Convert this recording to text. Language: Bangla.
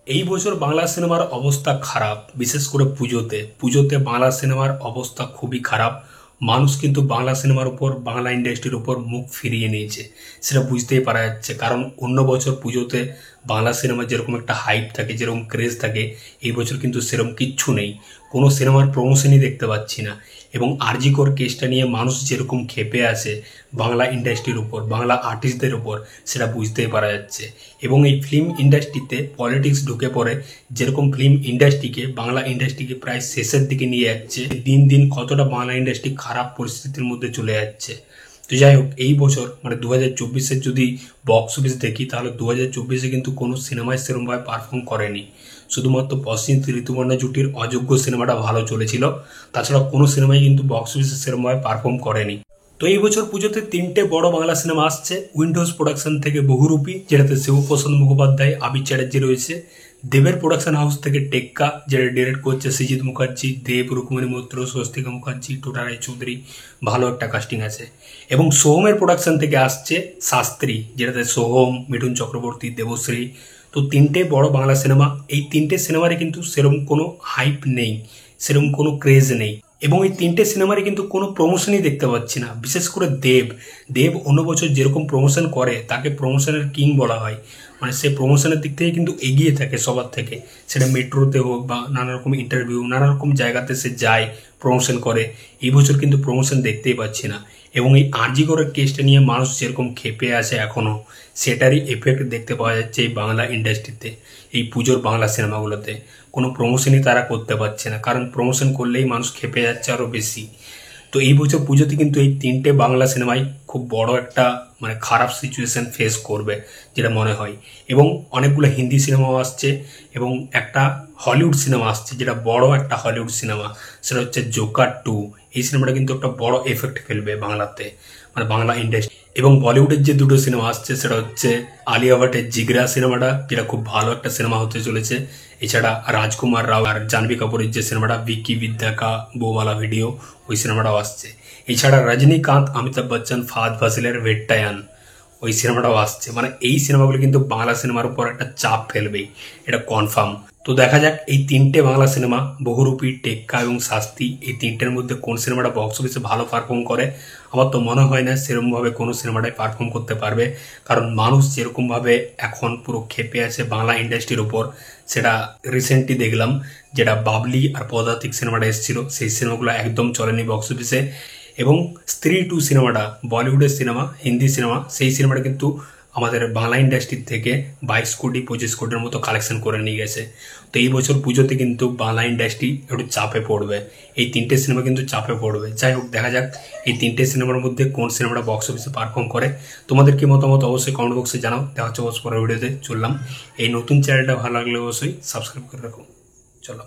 এই বছর বাংলা সিনেমার অবস্থা খারাপ, বিশেষ করে পুজোতে বাংলা সিনেমার অবস্থা খুবই খারাপ। মানুষ কিন্তু বাংলা সিনেমার উপর, বাংলা ইন্ডাস্ট্রির উপর মুখ ফিরিয়ে নিয়েছে, সেটা বুঝতেই পারা যাচ্ছে। কারণ অন্য বছর পুজোতে বাংলা সিনেমার যেরকম একটা হাইপ থাকে, যেরকম ক্রেজ থাকে, এই বছর কিন্তু সেরকম কিচ্ছু নেই। কোনো সিনেমার প্রমোশনই দেখতে পাচ্ছি না। এবং আরজি কর কেসটা নিয়ে মানুষ যেরকম ক্ষেপে আছে বাংলা ইন্ডাস্ট্রির উপর, বাংলা আর্টিস্টদের উপর, সেটা বুঝতেই পারা যাচ্ছে। এবং এই ফিল্ম ইন্ডাস্ট্রিতে পলিটিক্স ঢুকে পড়ে, যেরকম ফিল্ম ইন্ডাস্ট্রিকে, বাংলা ইন্ডাস্ট্রিকে প্রায় শেষের দিকে নিয়ে যাচ্ছে। দিন দিন কতটা বাংলা ইন্ডাস্ট্রি খারাপ পরিস্থিতির মধ্যে চলে যাচ্ছে। তো যাই হোক, এই বছর মানে 2024-এর যদি বক্স অফিস দেখি, তাহলে 2024-এ কিন্তু কোনো সিনেমায় সেরকমভাবে পারফর্ম করেনি। শুধুমাত্র প্রসেনজিৎ ঋতুপর্ণা জুটির অযোগ্য সিনেমাটা ভালো চলেছিল, তাছাড়া কোনো সিনেমাই কিন্তু বক্স অফিসে সেরকমভাবে পারফর্ম করেনি। তো এই বছর পুজোতে 3টে বড় বাংলা সিনেমা আসছে। উইন্ডোজ প্রোডাকশন থেকে বহুরূপী, যেটাতে শিবপ্রসাদ মুখোপাধ্যায়, আবির চ্যাটার্জি রয়েছে। দেবের প্রোডাকশন হাউস থেকে টেক্কা, যেটা ডিরেক্ট করছে সৃজিত মুখার্জি, দেব, রুক্মিণী মৈত্র, স্বস্তিকা মুখার্জি, টোটা রায়চৌধুরী, ভালো একটা কাস্টিং আছে। এবং সোহমের প্রোডাকশন থেকে আসছে শাস্ত্রী, যেটাতে সোহম, মিঠুন চক্রবর্তী, দেবশ্রী। তো 3টে বড় বাংলা সিনেমা। এই 3টে সিনেমারে কিন্তু সেরকম কোনো হাইপ নেই, সেরকম কোনো ক্রেজ নেই। এবং এই 3টে সিনেমারই কিন্তু কোনো প্রমোশনই দেখতে পাচ্ছি না। বিশেষ করে দেব অন্য বছর যেরকম প্রমোশন করে, তাকে প্রমোশনের কিং বলা হয়। মানে সে প্রমোশনের দিক থেকে কিন্তু এগিয়ে থাকে সবার থেকে। সেটা মেট্রোতে হোক বা নানা রকম ইন্টারভিউ, নানা রকম জায়গাতে সে যায়, প্রমোশন করে। এই বছর কিন্তু প্রমোশন দেখতেই পাচ্ছি না। এবং এই আরজি করের কেসটা নিয়ে মানুষ যেরকম ক্ষেপে আছে এখনও, সেটারই এফেক্ট দেখতে পাওয়া যাচ্ছে এই বাংলা ইন্ডাস্ট্রিতে, এই পুজোর বাংলা সিনেমাগুলোতে। কোনো প্রমোশনই তারা করতে পারছে না, কারণ প্রমোশন করলেই মানুষ ক্ষেপে যাচ্ছে আরও বেশি। তো এই বছর পুজোতে কিন্তু এই 3টে বাংলা সিনেমাই খুব বড় একটা মানে খারাপ সিচুয়েশন ফেস করবে, যেটা মনে হয়। এবং অনেকগুলো হিন্দি সিনেমাও আসছে, এবং একটা হলিউড সিনেমা আসছে, যেটা বড় একটা হলিউড সিনেমা, সেটা হচ্ছে জোকার 2। এই সিনেমাটা কিন্তু একটা বড় এফেক্ট ফেলবে বাংলাতে, মানে বাংলা ইন্ডাস্ট্রি। এবং বলিউডের যে দুটো সিনেমা আসছে, সেটা হচ্ছে আলিয়া ভাটের জিগরা সিনেমাটা, যেটা খুব ভালো একটা সিনেমা হতে চলেছে। এছাড়া রাজকুমার রাও আর জাহ্নবী কাপুরের যে সিনেমাটা ভিকি বিদ্যা কা বউওয়ালা ভিডিও, ওই সিনেমাটাও আসছে। এছাড়া রজনীকান্ত, অমিতাভ বচ্চন, ফাহাদ ফাসিলের ভেট্টায়ান, ওই সিনেমাটাও আসছে। মানে এই সিনেমাগুলো কিন্তু বাংলা সিনেমার উপর একটা চাপ ফেলবেই, এটা কনফার্ম। তো দেখা যাক এই 3টে বাংলা সিনেমা, বহুরূপী, টেক্কা এবং শাস্তি, এই 3টের মধ্যে কোন সিনেমাটা বক্স অফিসে ভালো পারফর্ম করে। আমার তো মনে হয় না সেরকমভাবে কোনো সিনেমাটাই পারফর্ম করতে পারবে, কারণ মানুষ যেরকমভাবে এখন পুরো ক্ষেপে আছে বাংলা ইন্ডাস্ট্রির উপর, সেটা রিসেন্টলি দেখলাম। যেটা বাবলি আর পদাতিক সিনেমাটা এসেছিল, সেই সিনেমাগুলো একদম চলেনি বক্স অফিসে। এবং স্ত্রী 2 সিনেমাটা, বলিউডের সিনেমা, হিন্দি সিনেমা, সেই সিনেমাটা কিন্তু আমাদের বাংলা ইন্ডাস্ট্রির থেকে 22 কোটি 25 কোটির মতো কালেকশন করে নিয়ে গেছে। তো এই বছর পুজোতে কিন্তু বাংলা ইন্ডাস্ট্রি একটু চাপে পড়বে, এই 3টে সিনেমা কিন্তু চাপে পড়বে। যাই হোক, দেখা যাক এই 3টে সিনেমার মধ্যে কোন সিনেমাটা বক্স অফিসে পারফর্ম করে। তোমাদের কি মতামত অবশ্যই কমেন্ট বক্সে জানাও। দেখা হচ্ছে পরের ভিডিওতে। চললাম, এই নতুন চ্যানেলটা ভালো লাগলে অবশ্যই সাবস্ক্রাইব করে রাখো। চলো।